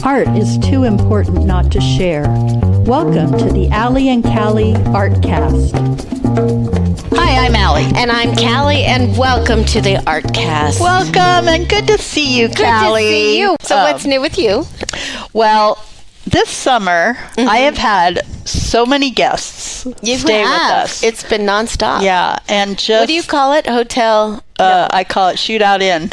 Art is too important not to share. Welcome to the Allie and Callie Artcast. Hi, I'm Allie. And I'm Callie, and welcome to the Artcast. Welcome, and good to see you, Callie. Good to see you. So what's new with you? Well, this summer, I have had so many guests stay with us. It's been nonstop. Yeah, and just... What do you call it? Hotel? I call it Shootout Inn.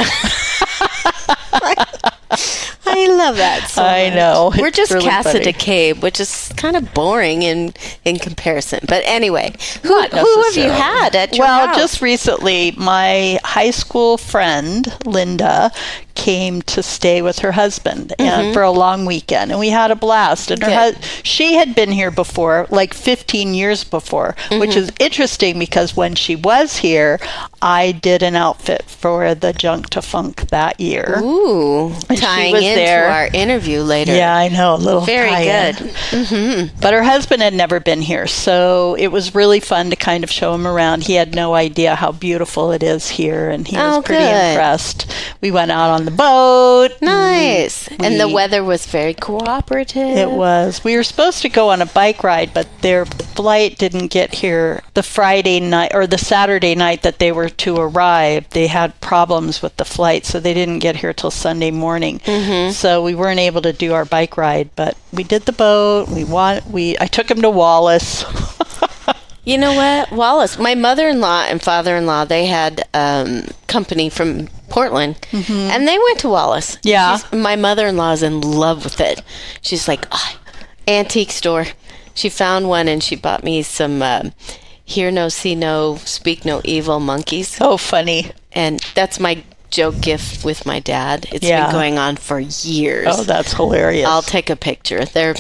I love that so I much. know. We're just really Casa funny. de Cabe, which is kind of boring in comparison. But anyway, who have you had at your house? Well, just recently, my high school friend, Linda, came to stay with her husband and for a long weekend, and we had a blast. And she had been here before, like 15 years before, which is interesting because when she was here, I did an outfit for the Junk2Funk that year. Ooh, tying into our interview later. Yeah, I know, a little very tie-in. good. Mm-hmm. But her husband had never been here, so it was really fun to kind of show him around. He had no idea how beautiful it is here, and he was pretty impressed. We went out on the boat. Nice. And the weather was very cooperative. It was. We were supposed to go on a bike ride, but their flight didn't get here the Friday night or the Saturday night that they were to arrive. They had problems with the flight, so they didn't get here till Sunday morning. So we weren't able to do our bike ride, but we did the boat. I took him to Wallace. You know what? Wallace, my mother-in-law and father-in-law, they had company from Portland, and they went to Wallace. Yeah. My mother-in-law is in love with it. She's like, antique store. She found one, and she bought me some hear no, see no, speak no evil monkeys. Oh, funny. And that's my joke gift with my dad. It's been going on for years. Oh, that's hilarious. I'll take a picture. They're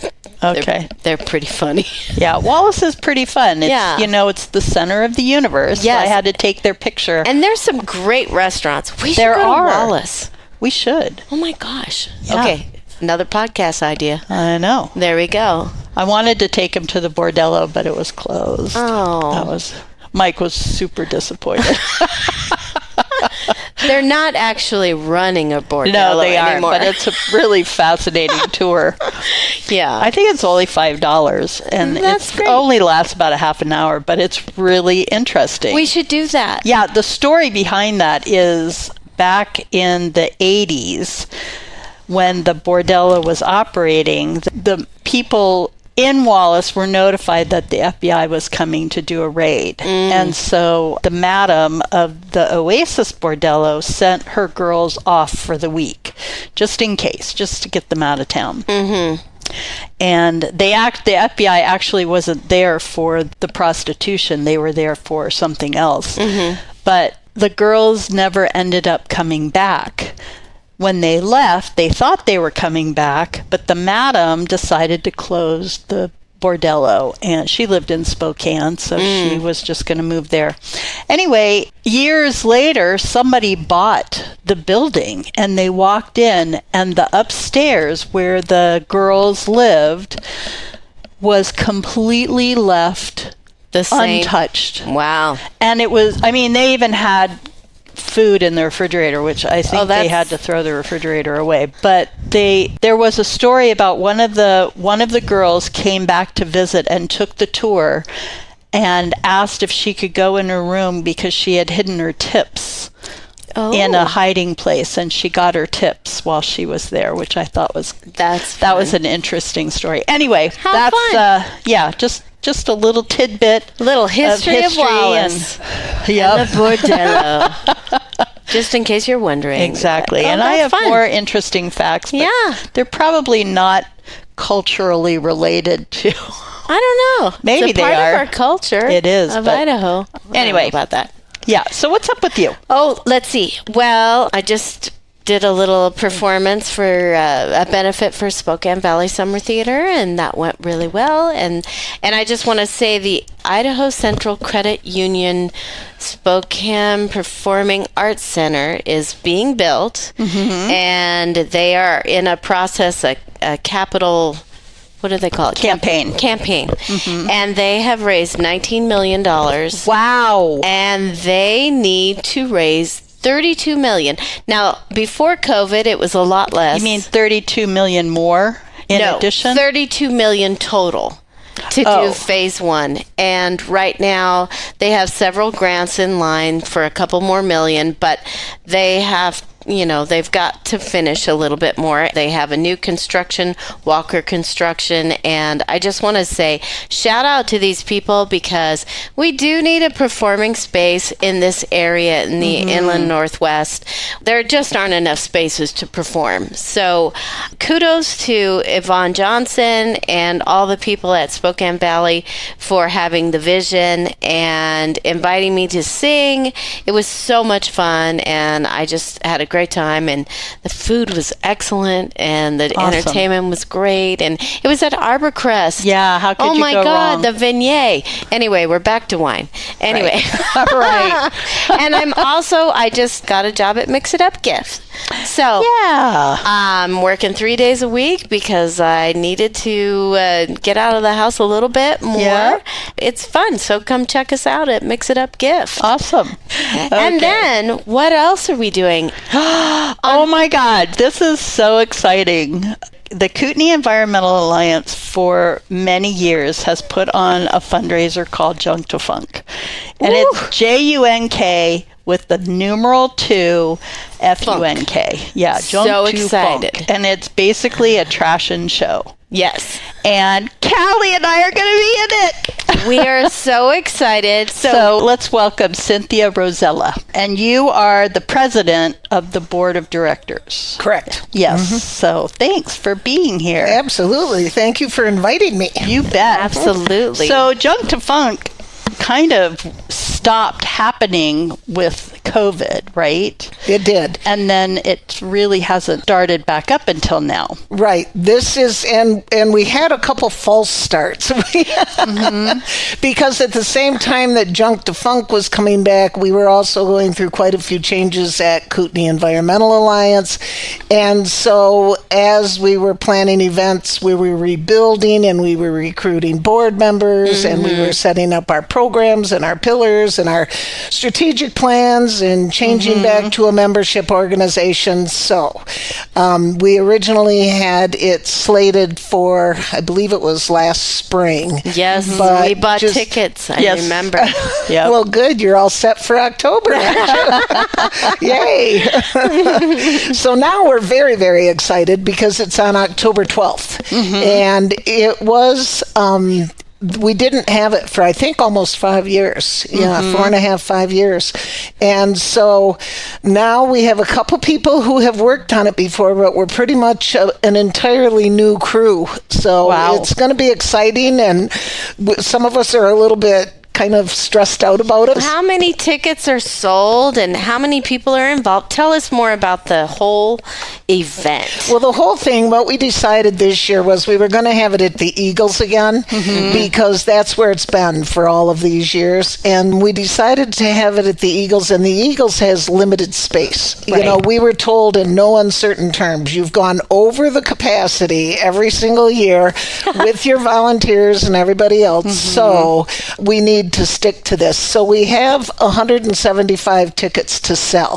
pretty funny. Yeah, Wallace is pretty fun. It's, it's the center of the universe. Yes. I had to take their picture. And there's some great restaurants. We should go to Wallace. We should. Oh my gosh. Yeah. Okay, another podcast idea. I know. There we go. I wanted to take him to the Bordello, but it was closed. Oh. Mike was super disappointed. They're not actually running a bordello No, they aren't, anymore. but it's a really fascinating tour. Yeah. I think it's only $5, and That's great. only lasts about a half an hour, but it's really interesting. We should do that. Yeah, the story behind that is back in the 80s, when the bordello was operating, the people in Wallace were notified that the FBI was coming to do a raid. And so the madam of the Oasis Bordello sent her girls off for the week, just in case, just to get them out of town. And the FBI actually wasn't there for the prostitution. They were there for something else. But the girls never ended up coming back. When they left, they thought they were coming back, but the madam decided to close the bordello, and she lived in Spokane, so she was just going to move there. Anyway, years later, somebody bought the building, and they walked in, and the upstairs where the girls lived was completely left untouched. Wow. And it was, they even had food in the refrigerator, which I think they had to throw the refrigerator away. But there was a story about one of the girls came back to visit and took the tour and asked if she could go in her room because she had hidden her tips in a hiding place, and she got her tips while she was there, which I thought was that was an interesting story. Anyway, just a little tidbit, little history of Wallace and the bordello. Just in case you're wondering. Exactly. And I have more interesting facts, but they're probably not culturally related to. I don't know. Maybe it's a part of our culture. It is. Of Idaho. Anyway, about that. Yeah. So what's up with you? Oh, let's see. Well, I just did a little performance for a benefit for Spokane Valley Summer Theater, and that went really well. And I just want to say the Idaho Central Credit Union Spokane Performing Arts Center is being built, and they are in a process, a capital, what do they call it? Campaign. And they have raised $19 million. Wow. And they need to raise 32 million. Now, before COVID, it was a lot less. You mean 32 million more in addition? 32 million total to do phase 1. And right now, they have several grants in line for a couple more million, but they have, they've got to finish a little bit more. They have a new construction, Walker Construction, and I just want to say shout out to these people because we do need a performing space in this area in the Inland Northwest. There just aren't enough spaces to perform. So kudos to Yvonne Johnson and all the people at Spokane Valley for having the vision and inviting me to sing. It was so much fun, and I just had a great time, and the food was excellent, and the entertainment was great, and it was at Arborcrest. Yeah, how could you go wrong? Oh my God, the vignette. Anyway, we're back to wine. Anyway. Right. And I just got a job at Mix It Up Gifts. So yeah, I'm working 3 days a week because I needed to get out of the house a little bit more. Yeah. It's fun, so come check us out at Mix It Up Gifts. Awesome. And then, what else are we doing? Oh my God, this is so exciting. The Kootenai Environmental Alliance for many years has put on a fundraiser called Junk2Funk. And it's Junk with the numeral 2 FUNK. Yeah, Junk2Funk. So excited. And it's basically a trash and show. Yes. And Callie and I are going to be in it. We are so excited. So let's welcome Cynthia Rozyla. And you are the president of the board of directors. Correct. Yes. So thanks for being here. Absolutely. Thank you for inviting me. You bet. Absolutely. So Junk2Funk kind of stopped happening with COVID, right? It did. And then it really hasn't started back up until now. Right. This is, and we had a couple false starts. Because at the same time that Junk2Funk was coming back, we were also going through quite a few changes at Kootenai Environmental Alliance. And so as we were planning events, we were rebuilding and we were recruiting board members and we were setting up our programs and our pillars and our strategic plans and changing back to a membership organization. So we originally had it slated for, I believe it was last spring. Yes, but we bought tickets, I remember. Yep. Well, good. You're all set for October. Yay. So now we're very, very excited because it's on October 12th. And it was... we didn't have it for, I think, almost 5 years. Yeah, 4.5, 5 years. And so now we have a couple people who have worked on it before, but we're pretty much an entirely new crew. So it's going to be exciting, and some of us are a little bit kind of stressed out about it. How many tickets are sold and how many people are involved? Tell us more about the whole event. Well, the whole thing, what we decided this year was we were going to have it at the Eagles again because that's where it's been for all of these years. And we decided to have it at the Eagles, and the Eagles has limited space. Right. You know, we were told in no uncertain terms, you've gone over the capacity every single year with your volunteers and everybody else. So we need to stick to this. So we have 175 tickets to sell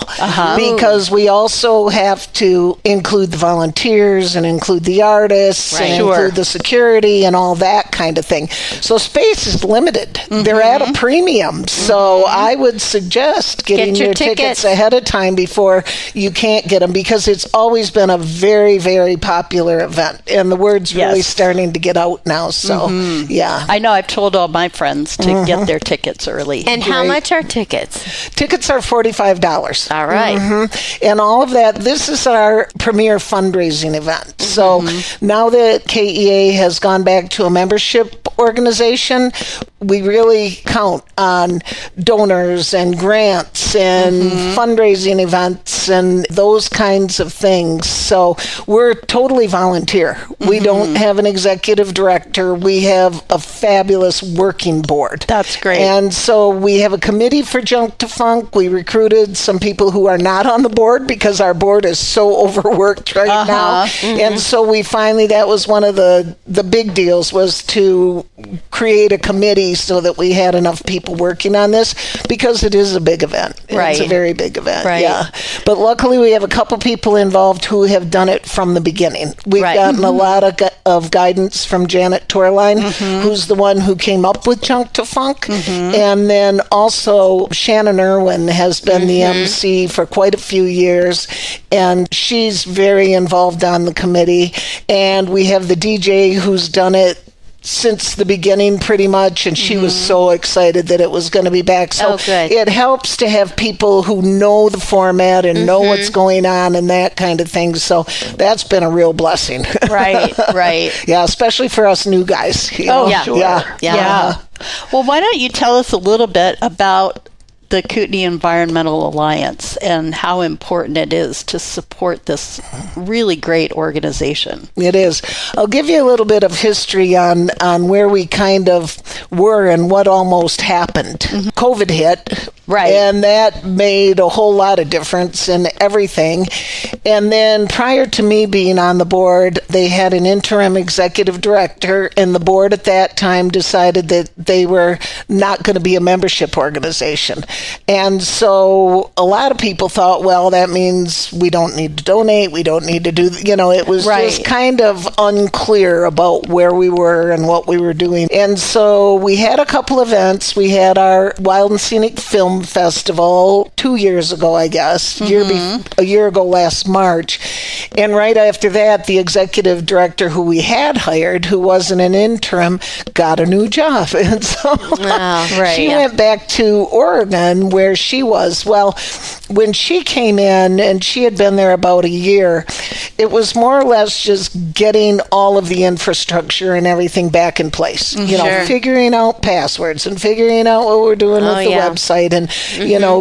because we also have to include the volunteers and include the artists and include the security and all that kind of thing. So space is limited. They're at a premium. So I would suggest getting your tickets ahead of time before you can't get them, because it's always been a very, very popular event. And the word's really starting to get out now. So, I know I've told all my friends to get their tickets early. And how much are tickets? Tickets are $45. All right. And all of that, this is our premier fundraising event. So now that KEA has gone back to a membership organization, we really count on donors and grants and fundraising events and those kinds of things. So we're totally volunteer. We don't have an executive director. We have a fabulous working board. That's great. And so we have a committee for Junk2Funk. We recruited some people who are not on the board because our board is so overworked right now. And so we finally, that was one of the big deals, was to create a committee so that we had enough people working on this, because it is a big event. Right. It's a very big event. Right. Yeah. But luckily we have a couple people involved who have done it from the beginning. We've gotten a lot of guidance from Janet Torline, who's the one who came up with Junk2Funk. And then also Shannon Irwin has been the MC for quite a few years, and she's very involved on the committee. And we have the DJ who's done it since the beginning pretty much, and she was so excited that it was going to be back. So it helps to have people who know the format and know what's going on and that kind of thing. So that's been a real blessing. Right. Yeah, especially for us new guys. Yeah. Well, why don't you tell us a little bit about the Kootenai Environmental Alliance and how important it is to support this really great organization. It is. I'll give you a little bit of history on where we kind of were and what almost happened. COVID hit. Right. And that made a whole lot of difference in everything. And then prior to me being on the board, they had an interim executive director, and the board at that time decided that they were not going to be a membership organization. And so a lot of people thought, well, that means we don't need to donate, we don't need to do, it was just kind of unclear about where we were and what we were doing. And so we had a couple events. We had our Wild and Scenic Film Festival 2 years ago, I guess, a year ago last March. And right after that, the executive director who we had hired, who wasn't an interim, got a new job. And so she went back to Oregon where she was. Well, when she came in, and she had been there about a year, it was more or less just getting all of the infrastructure and everything back in place. Figuring out passwords and figuring out what we're doing with the website and,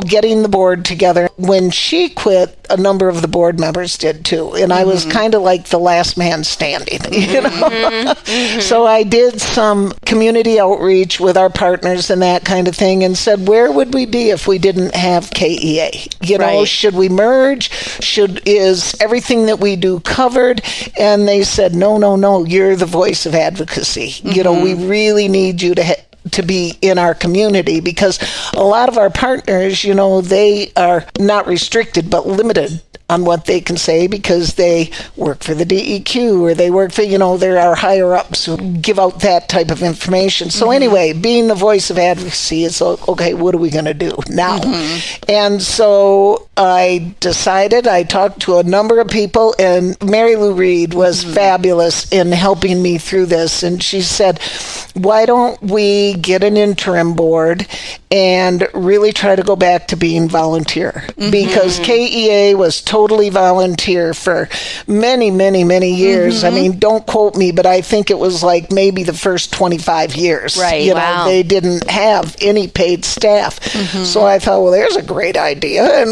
getting the board together. When she quit, a number of the board members did too. And I was kind of like the last man standing, So I did some community outreach with our partners and that kind of thing, and said, where would we be if we didn't have KEA? Should we merge? Is everything that we do covered? And they said, no, you're the voice of advocacy. We really need you to be in our community, because a lot of our partners, they are not restricted but limited on what they can say because they work for the DEQ or they work for, there are higher ups who give out that type of information. So anyway, being the voice of advocacy is, okay, what are we going to do now? And so I decided, I talked to a number of people, and Mary Lou Reed was fabulous in helping me through this. And she said, why don't we get an interim board and really try to go back to being volunteer? Because KEA was totally volunteer for many, many, many years. I mean, don't quote me, but I think it was like maybe the first 25 years. Right. They didn't have any paid staff. So I thought, well, there's a great idea.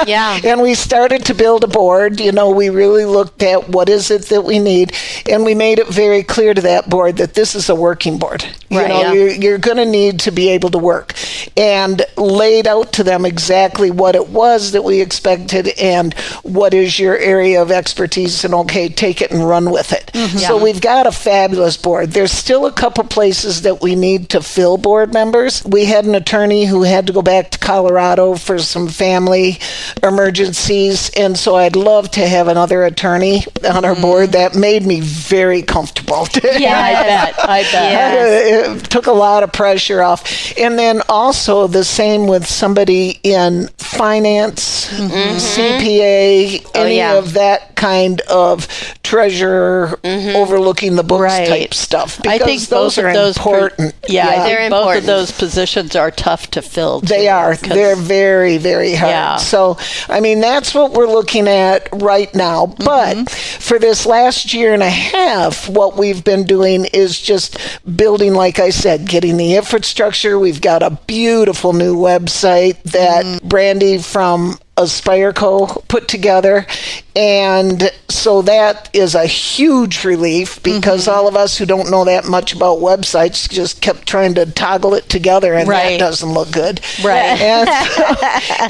And we started to build a board. We really looked at what is it that we need. And we made it very clear to that board that this is a working board. You're going to need to be able to work, and laid out to them exactly what it was that we expected and what is your area of expertise, and okay, take it and run with it. So we've got a fabulous board. There's still a couple places that we need to fill board members. We had an attorney who had to go back to Colorado for some family emergencies, and so I'd love to have another attorney on our board. That made me very comfortable. I bet. It took a lot of pressure off. And then also the same with somebody in finance, CPA, any of that kind of treasurer overlooking the books type stuff. Because I think those are important. I think both of those positions are tough to fill. They are. They're very, very hard. So, I mean, that's what we're looking at right now. But for this last year and a half, what we've been doing is just building, like I said, getting the infrastructure. We've got a beautiful new website that Brandy from Aspireco put together. And so that is a huge relief because all of us who don't know that much about websites just kept trying to toggle it together, and that doesn't look good. Right. And so,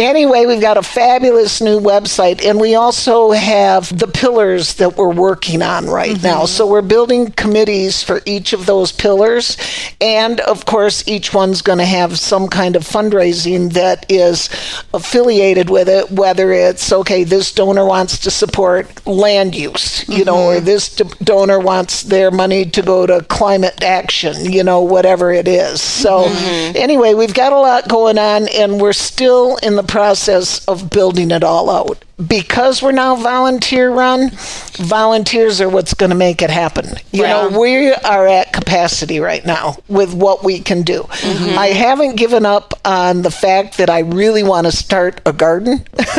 anyway, we've got a fabulous new website, and we also have the pillars that we're working on right now. So we're building committees for each of those pillars, and of course, each one's going to have some kind of fundraising that is affiliated with it, whether it's, okay, this donor wants to support land use, you know, or this donor wants their money to go to climate action, you know, whatever it is. So anyway, we've got a lot going on, and we're still in the process of building it all out. Because we're now volunteer run, volunteers are what's going to make it happen. You know, we are at capacity right now with what we can do. I haven't given up on the fact that I really want to start a garden. But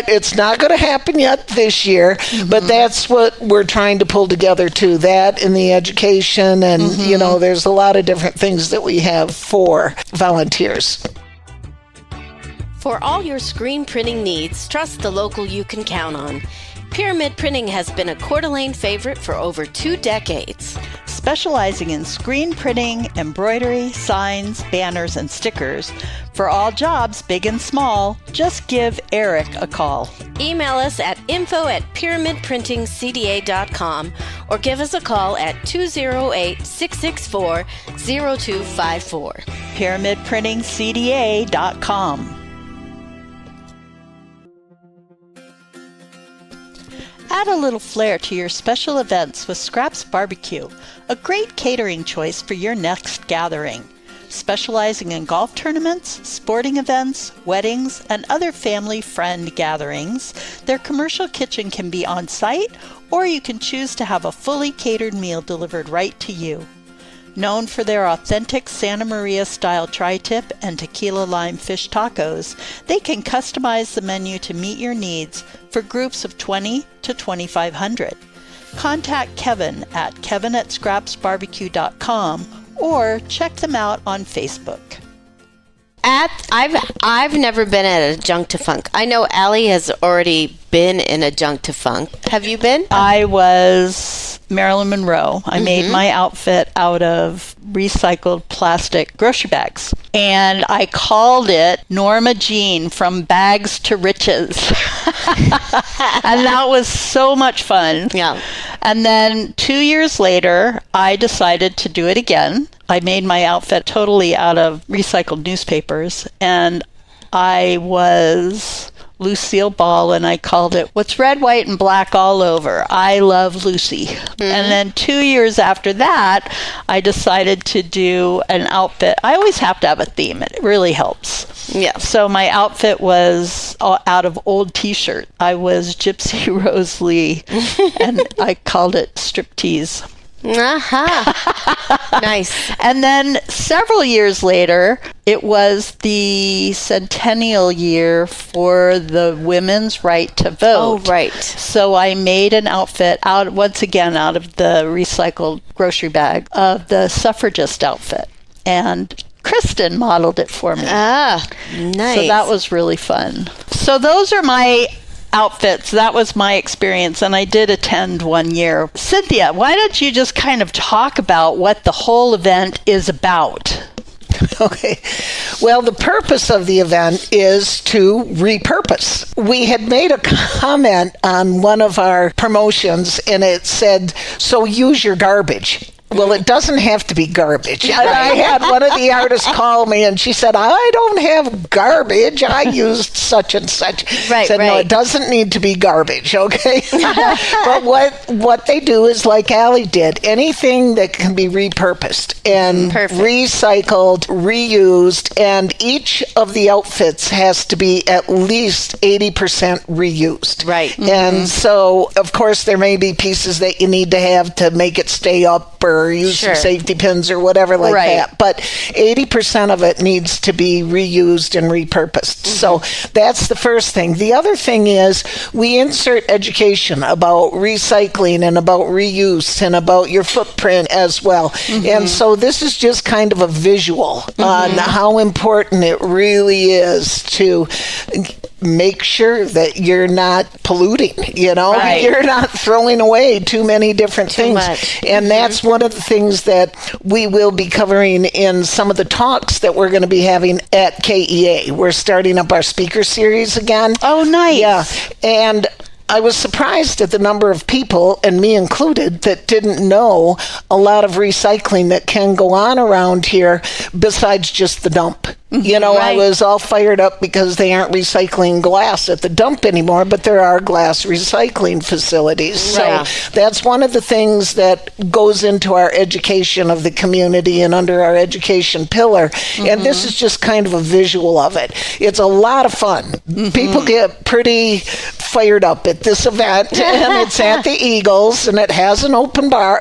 it's not going to happen yet this year. But that's what we're trying to pull together too. That and the education, and you know, there's a lot of different things that we have for volunteers. For all your screen printing needs, trust the local you can count on. Pyramid Printing has been a Coeur d'Alene favorite for over 2 decades. Specializing in screen printing, embroidery, signs, banners, and stickers. For all jobs, big and small, just give Eric a call. Email us at info@pyramidprintingcda.com or give us a call at 208-664-0254. pyramidprintingcda.com. Add a little flair to your special events with Scraps Barbecue, a great catering choice for your next gathering. Specializing in golf tournaments, sporting events, weddings, and other family friend gatherings, their commercial kitchen can be on site, or you can choose to have a fully catered meal delivered right to you. Known for their authentic Santa Maria style tri-tip and tequila lime fish tacos, they can customize the menu to meet your needs for groups of 20 to 2,500. Contact Kevin at kevin@scrapsbarbecue.com or check them out on Facebook. I've never been at a Junk2Funk. I know Allie has already been in a Junk2Funk. Have you been? I was Marilyn Monroe. I made my outfit out of recycled plastic grocery bags. And I called it Norma Jean from Bags to Riches. And that was so much fun. Yeah. And then 2 years later, I decided to do it again. I made my outfit totally out of recycled newspapers, and I was Lucille Ball, and I called it What's Red, White, and Black All Over? I Love Lucy. And then 2 years after that, I decided to do an outfit. I always have to have a theme. It really helps. Yeah. So my outfit was out of old T-shirt. I was Gypsy Rose Lee, and I called it Striptease. Nice. And then several years later, it was the centennial year for the women's right to vote. Oh, right. So I made an outfit once again out of the recycled grocery bag of the suffragist outfit. And Kristen modeled it for me. Ah, nice. So that was really fun. So those are my outfits. That was my experience, and I did attend 1 year. Cynthia, why don't you just kind of talk about what the whole event is about? Okay. Well, the purpose of the event is to repurpose. We had made a comment on one of our promotions, and it said, so use your garbage. Well, it doesn't have to be garbage. I had one of the artists call me, and she said, I don't have garbage. I used such and such. Right, said, no, it doesn't need to be garbage, okay? But what they do is like Allie did, anything that can be repurposed and recycled, reused, and each of the outfits has to be at least 80% reused. Right. And so, of course, there may be pieces that you need to have to make it stay up or or use some safety pins or whatever like that. But 80% of it needs to be reused and repurposed. So that's the first thing. The other thing is we insert education about recycling and about reuse and about your footprint as well. And so this is just kind of a visual on how important it really is to make sure that you're not polluting, you're not throwing away too many different things. And that's one of the things that we will be covering in some of the talks that we're going to be having at KEA. We're starting up our speaker series again. Oh, nice. Yeah. And I was surprised at the number of people, and me included, that didn't know a lot of recycling that can go on around here besides just the dump. I was all fired up because they aren't recycling glass at the dump anymore, but there are glass recycling facilities. So that's one of the things that goes into our education of the community and under our education pillar. And this is just kind of a visual of it. It's a lot of fun. People get pretty fired up at this event, and it's at the Eagles, and it has an open bar,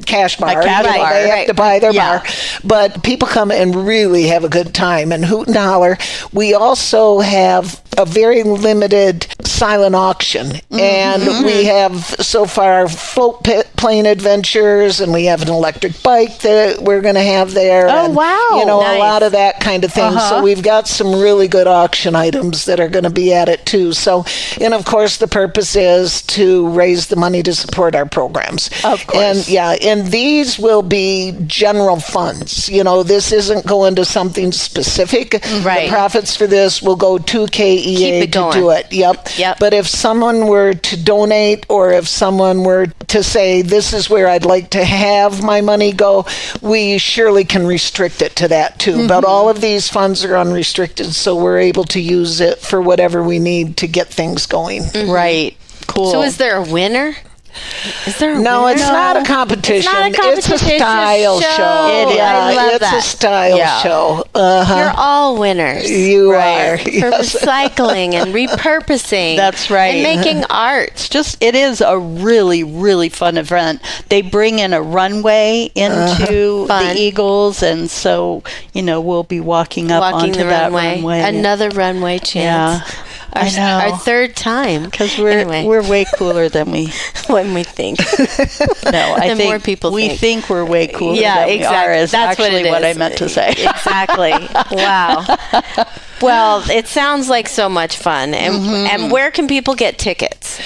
cash bar. They have to buy their bar. But people come and really have a good time and hoot and holler. We also have a very limited silent auction, and we have so far float plane adventures, and we have an electric bike that we're going to have there. Oh, wow. A lot of that kind of thing. So we've got some really good auction items that are going to be at it too. So, and of course the purpose is to raise the money to support our programs. Of course. And these will be general funds. This isn't going to something specific. The profits for this will go to KEA to do it. Yep. But if someone were to donate, or if someone were to say, this is where I'd like to have my money go, we surely can restrict it to that too. But all of these funds are unrestricted, so we're able to use it for whatever we need to get things going. Right. Cool. So is there a winner? No, it's not a competition. It's a style show. It is. I love that. It's a style show. You're all winners. You are. For recycling and repurposing. That's right. And making art. It is a really, really fun event. They bring in a runway into the Eagles, and so, we'll be walking up onto the that runway. Another runway chance. Yeah. Our third time, because we're way cooler than we when we think. No, I think more people we think we're way cooler. Yeah, than exactly. We are, is That's actually what I meant to say. Exactly. Wow. Well, it sounds like so much fun. And where can people get tickets?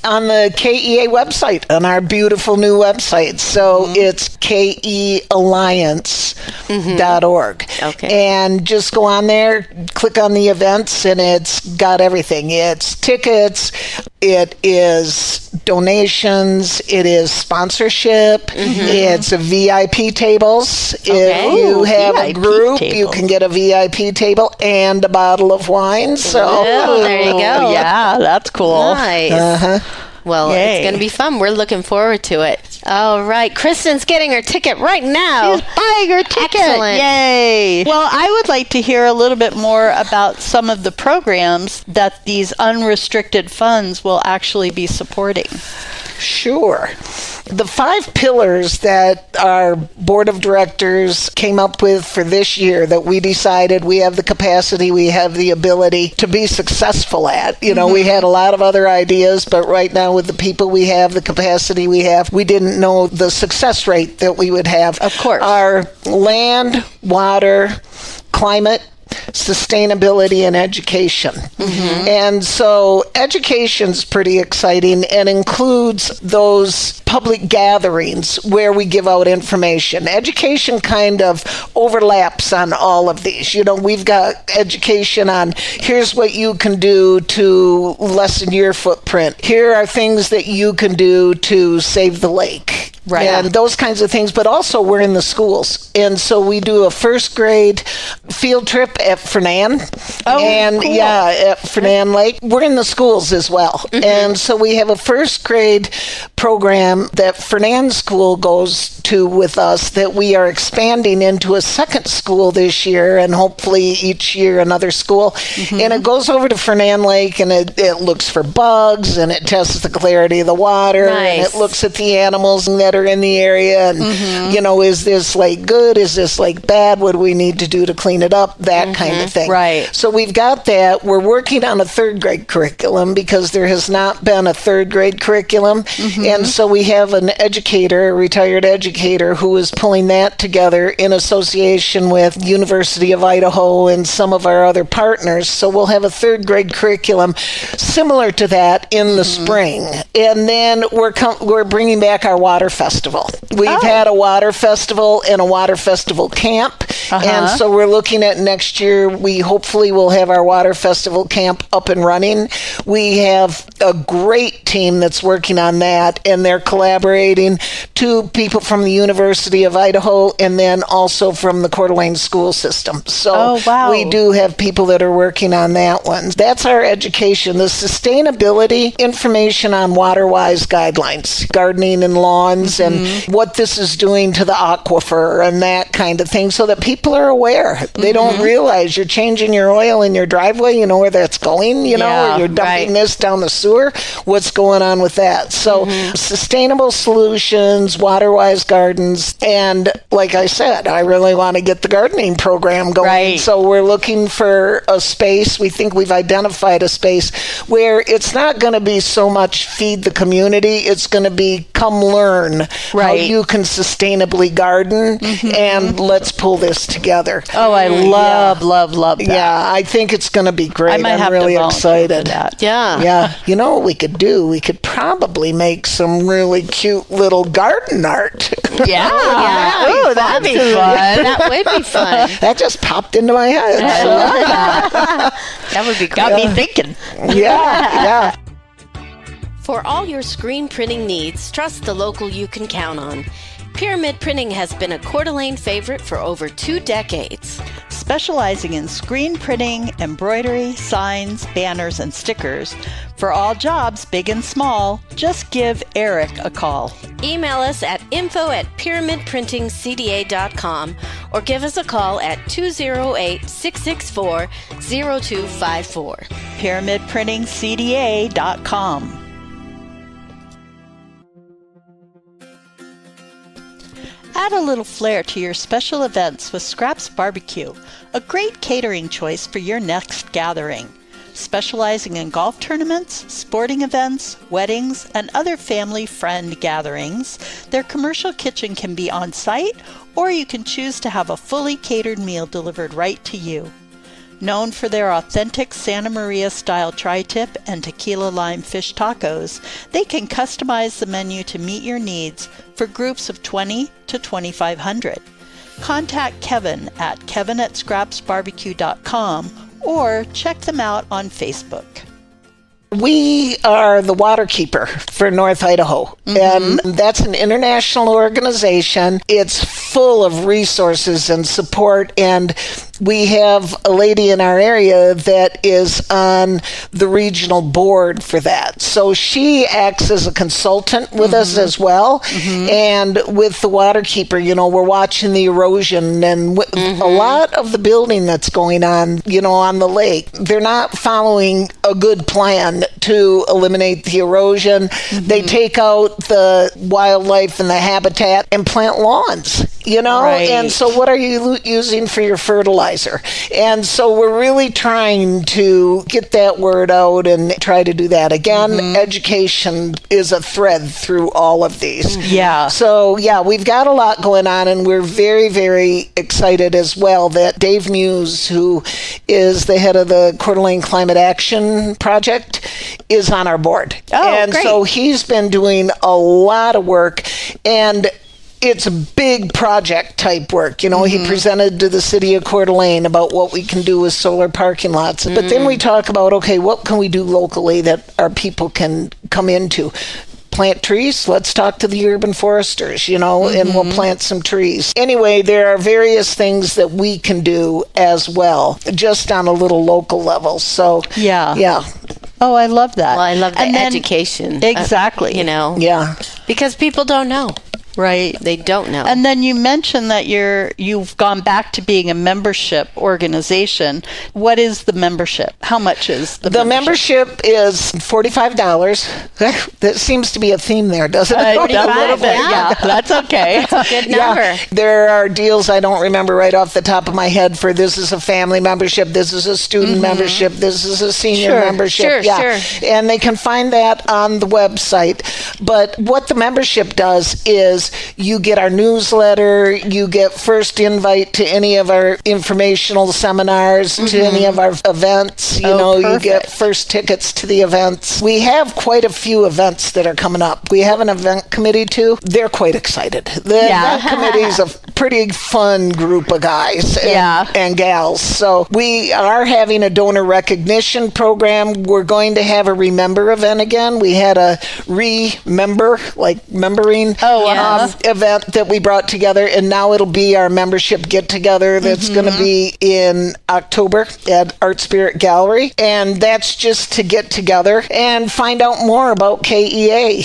On the KEA website, on our beautiful new website. So it's kealliance.org. Okay. And just go on there, click on the events, and it's got everything. It's tickets, it is donations, it is sponsorship, it's a VIP tables. If you have a group, you can get a VIP table and a bottle of wine. So there you go. Yeah, that's cool. Nice. Well, Yay. it's going to be fun. We're looking forward to it. All right. Kristen's getting her ticket right now. She's buying her ticket. Excellent. Yay. Well, I would like to hear a little bit more about some of the programs that these unrestricted funds will actually be supporting. Sure. The 5 pillars that our board of directors came up with for this year that we decided we have the capacity, we have the ability to be successful at. We had a lot of other ideas, but right now with the people we have, the capacity we have, we didn't know the success rate that we would have. Of course. Our land, water, climate, sustainability, and education. And so education's pretty exciting and includes those public gatherings where we give out information. Education kind of overlaps on all of these. We've got education on here's what you can do to lessen your footprint. Here are things that you can do to save the lake. Right. And those kinds of things, but also we're in the schools. And so we do a first grade field trip at Fernan. Oh, and cool. At Fernan Lake. We're in the schools as well. And so we have a first grade program that Fernand School goes to with us that we are expanding into a second school this year, and hopefully each year another school. And it goes over to Fernand Lake, and it looks for bugs, and it tests the clarity of the water, and it looks at the animals that are in the area, and, you know, is this lake good? Is this lake bad? What do we need to do to clean it up? That kind of thing. Right. So we've got that. We're working on a third grade curriculum because there has not been a third grade curriculum. And so we have an educator, a retired educator, who is pulling that together in association with University of Idaho and some of our other partners. So we'll have a third grade curriculum similar to that in the spring. And then we're bringing back our water festival. We've had a water festival and a water festival camp. And so we're looking at next year, we hopefully will have our water festival camp up and running. We have a great team that's working on that, and they're collaborating. 2 people from the University of Idaho, and then also from the Coeur d'Alene school system. So we do have people that are working on that one. That's our education. The sustainability information on water-wise guidelines, gardening and lawns, and what this is doing to the aquifer and that kind of thing, so that people are aware. They don't realize you're changing your oil in your driveway, you know where that's going, you know, or you're dumping this down the sewer. What's going on with that? So sustainable solutions, water-wise gardens, and like I said, I really want to get the gardening program going. So we're looking for a space. We think we've identified a space where it's not going to be so much feed the community. It's going to be come learn how you can sustainably garden, and let's pull this together. I love that. Yeah, I think it's going to be great. I might have really to excited. That. Yeah. You know what we could do? We could probably make some really cute little garden art. Oh, that'd be fun. That would be fun. That just popped into my head. I love that. That would be great. Got me thinking. Yeah. For all your screen printing needs, trust the local you can count on. Pyramid Printing has been a Coeur d'Alene favorite for over 2 decades. Specializing in screen printing, embroidery, signs, banners, and stickers. For all jobs, big and small, just give Eric a call. Email us at info@pyramidprintingcda.com or give us a call at 208-664-0254. pyramidprintingcda.com. Add a little flair to your special events with Scraps Barbecue, a great catering choice for your next gathering. Specializing in golf tournaments, sporting events, weddings, and other family friend gatherings, their commercial kitchen can be on site, or you can choose to have a fully catered meal delivered right to you. Known for their authentic Santa Maria-style tri-tip and tequila lime fish tacos, they can customize the menu to meet your needs for groups of 20 to 2,500. Contact Kevin at kevin@scrapsbarbecue.com or check them out on Facebook. We are the water keeper for North Idaho, and that's an international organization. It's full of resources and support, and we have a lady in our area that is on the regional board for that. So she acts as a consultant with us as well. And with the water keeper, you know, we're watching the erosion and a lot of the building that's going on, you know, on the lake. They're not following a good plan to eliminate the erosion. They take out the wildlife and the habitat and plant lawns, you know? And so what are you using for your fertilizer? And so we're really trying to get that word out and try to do that. Again, education is a thread through all of these. So, we've got a lot going on, and we're very, very excited as well that Dave Muse, who is the head of the Coeur d'Alene Climate Action Project, is on our board. Great. So he's been doing a lot of work, and it's a big project type work. You know, he presented to the city of Coeur d'Alene about what we can do with solar parking lots. But then we talk about, okay, what can we do locally that our people can come into? Plant trees. Let's talk to the urban foresters, you know, and we'll plant some trees. Anyway, there are various things that we can do as well, just on a little local level. So, Oh, I love that. Well, I love the education. Exactly. You know. Because people don't know. Right. They don't know. And then you mentioned that you've gone back to being a membership organization. What is the membership? How much is the membership is $45. That seems to be a theme there, doesn't it? A little bit, yeah. That's okay. That's a good number. Yeah. There are deals I don't remember right off the top of my head for this is a family membership, this is a student membership, this is a senior membership. Sure. And they can find that on the website. But what the membership does is you get our newsletter, you get first invite to any of our informational seminars, to any of our events. You get first tickets to the events. We have quite a few events that are coming up. We have an event committee too. They're quite excited. The event committee's a pretty fun group of guys and gals. So we are having a donor recognition program. We're going to have a Remember event again. We had a Remember, like membering event that we brought together, and now it'll be our membership get-together that's going to be in October at Art Spirit Gallery. And that's just to get together and find out more about KEA,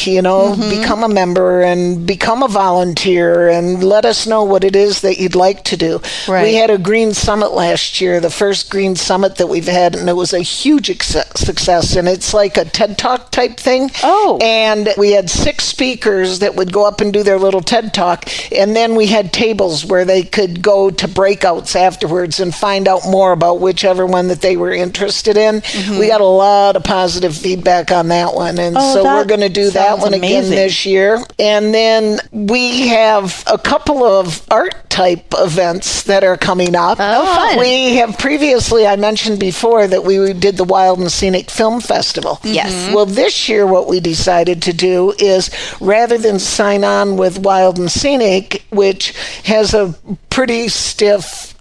become a member and become a volunteer and let us know what it is that you'd like to do. Right. We had a Green Summit last year, the first Green Summit that we've had, and it was a huge success. And it's like a TED Talk type thing. Oh. And we had 6 speakers that would go up and do their little TED Talk, and then we had tables where they could go to breakouts afterwards and find out more about whichever one that they were interested in. We got a lot of positive feedback on that one, and so we're going to do that one again this year. And then we have a couple of art type events that are coming up. Fun. We have previously, I mentioned before, that we did the Wild and Scenic Film Festival. Yes. Well, this year what we decided to do is, rather than sign on with Wild and Scenic, which has a pretty stiff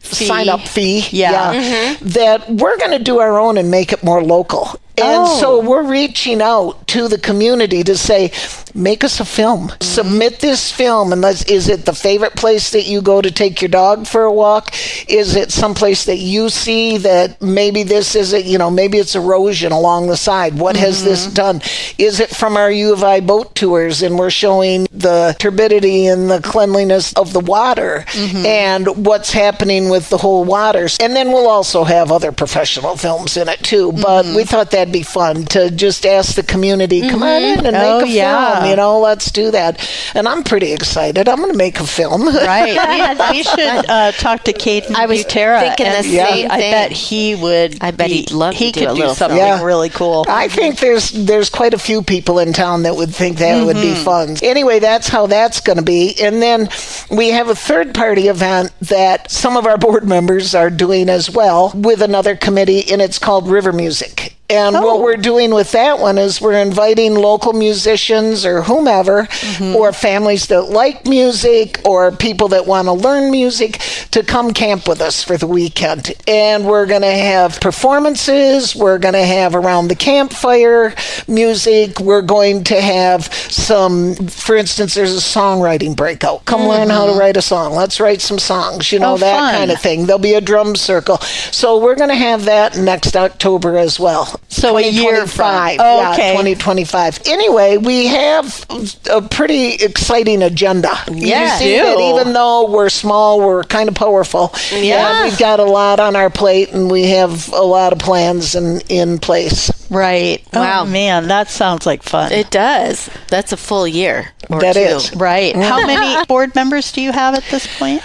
sign-up fee, that we're going to do our own and make it more local. And so we're reaching out to the community to say, make us a film. Submit this film. And is it the favorite place that you go to take your dog for a walk? Is it someplace that you see that maybe this is maybe it's erosion along the side? What has this done? Is it from our U of I boat tours and we're showing the turbidity and the cleanliness of the water and what's happening with the whole water? And then we'll also have other professional films in it too. But we thought that'd be fun to just ask the community, come on in and make a film, let's do that. And I'm pretty excited. I'm going to make a film. Right. We should talk to Caden Butera. Thinking the same thing. I bet he would. I bet he'd love he to do could a do little something really cool. I think there's quite a few people in town that would think that would be fun. Anyway, that's how that's going to be. And then we have a third-party event that some of our board members are doing as well with another committee, and it's called River Music. And what we're doing with that one is we're inviting local musicians or whomever, or families that like music, or people that want to learn music, to come camp with us for the weekend. And we're going to have performances. We're going to have around the campfire music. We're going to have some, for instance, there's a songwriting breakout. Come learn how to write a song. Let's write some songs, that fun. kind of thing. There'll be a drum circle. So we're going to have that next October as well. So a year from. 2025. Anyway, we have a pretty exciting agenda. Yeah, you see that even though we're small, we're kind of powerful. Yeah. And we've got a lot on our plate, and we have a lot of plans in place. Right. Wow. Oh, man, that sounds like fun. It does. That's a full year or That two. is. Right. How many board members do you have at this point?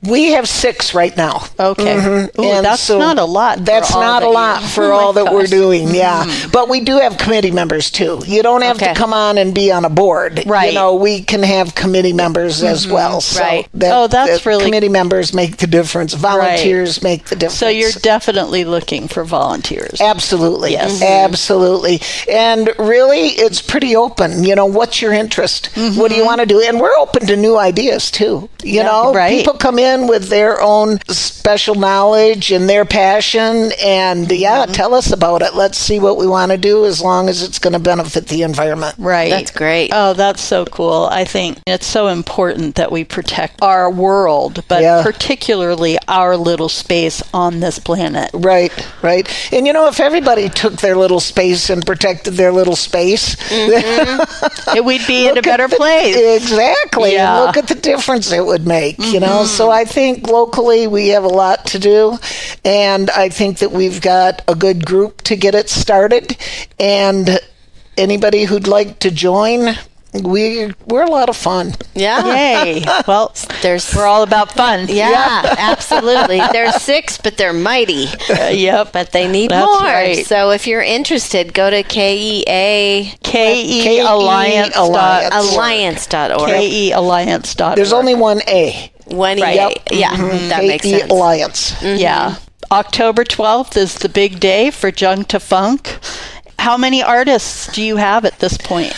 We have 6 right now. Okay. Ooh, And that's so not a lot. That's not a lot for all that we're doing, Mm-hmm. But we do have committee members, too. You don't have to come on and be on a board. Right. We can have committee members as well. So Right. That's really... Committee members make the difference. Volunteers make the difference. So you're definitely looking for volunteers. Absolutely. Yes. Absolutely. And really, it's pretty open. What's your interest? What do you want to do? And we're open to new ideas, too. Right. People come in in with their own special knowledge and their passion, and tell us about it. Let's see what we want to do, as long as it's going to benefit the environment. Right. That's great. Oh, that's so cool. I think it's so important that we protect our world, but particularly our little space on this planet. Right. And if everybody took their little space and protected their little space, We'd be in a better place. Exactly. Yeah. And look at the difference it would make, So I think locally we have a lot to do, and I think that we've got a good group to get it started, and anybody who'd like to join, we're a lot of fun. Yeah. Yay. Well, we're all about fun. Yeah, absolutely. They're 6, but they're mighty. Yep. But they need That's more. right. So if you're interested, go to KEA. KEAlliance.org. KEAlliance.org. There's only one A. One Right. EA. Yep. Yeah, that makes KE sense. Alliance. Yeah. October 12th is the big day for Junk2Funk. How many artists do you have at this point?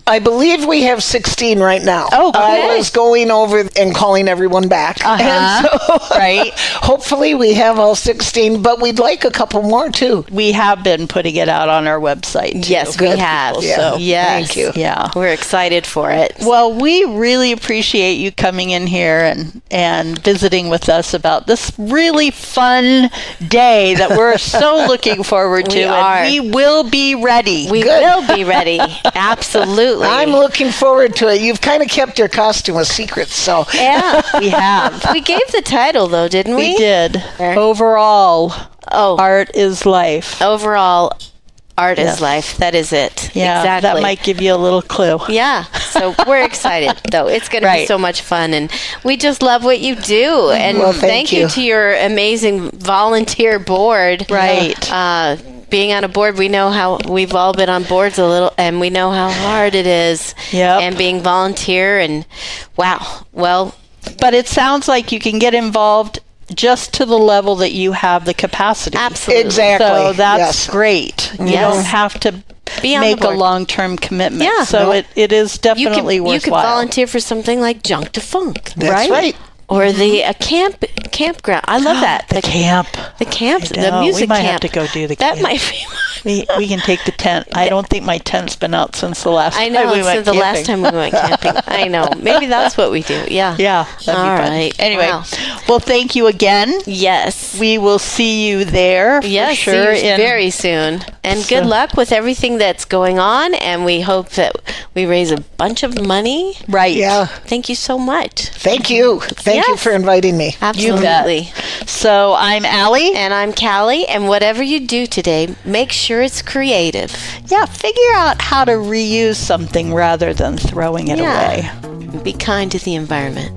I believe we have 16 right now. Oh, okay. I was going over and calling everyone back. And so Right. hopefully we have all 16, but we'd like a couple more too. We have been putting it out on our website, too. Yes, we have. Yeah. So, Yes. Thank you. yeah. We're excited for it. Well, we really appreciate you coming in here and visiting with us about this really fun day that we're so looking forward to. We are. And we will be ready. We will be ready. Absolutely. I'm looking forward to it. You've kind of kept your costume a secret, so. Yeah. We have. We gave the title, though, didn't we? We did. Okay. Overall, Oh, art is life. overall, art Yes. is life. That is it. Yeah, Exactly. that might give you a little clue. Yeah. So we're excited, though. It's going to be Right. so much fun. And we just love what you do. And Well, thank you you. to your amazing volunteer board. Right. Being on a board, we know how we've all been on boards a little, and we know how hard it is. Yep. And being volunteer, and wow. Well, But it sounds like you can get involved just to the level that you have the capacity. absolutely. Exactly. So that's Yes. great. You Yes. don't have to Be on the make a board. long-term commitment. Yeah. So No. it is You definitely could worthwhile. volunteer for something like Junk2Funk. That's right. Or the campground. I love that. The camp. The camp, I the know. music We might camp. have to go do the That camp. might be. We can take the tent. I don't think my tent's been out since the last I time know. we went Since the last camping. time we went camping. I know. Maybe that's what we do. Yeah. Yeah, that'd All be fun. right. Anyway, Wow. well, thank you again. Yes. We will see you there for Yes. sure. See you very soon. And So- good luck with everything that's going on. And we hope that we raise a bunch of money. Right. Yeah. Thank you so much. Thank you. Thank you Yes. for inviting me. Absolutely. So I'm Allie. And I'm Callie. And whatever you do today, make sure it's creative. Yeah, figure out how to reuse something rather than throwing it away. Be kind to the environment.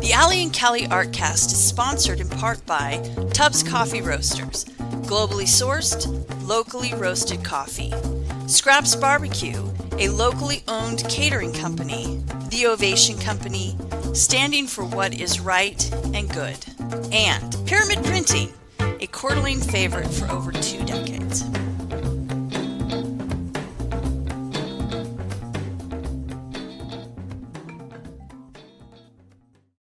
The Allie and Callie Artcast is sponsored in part by Tubbs Coffee Roasters, globally sourced, locally roasted coffee. Scraps Barbecue, a locally owned catering company. The Ovation Company, standing for what is right and good. And Pyramid Printing, a Coeur d'Alene favorite for over 2 decades.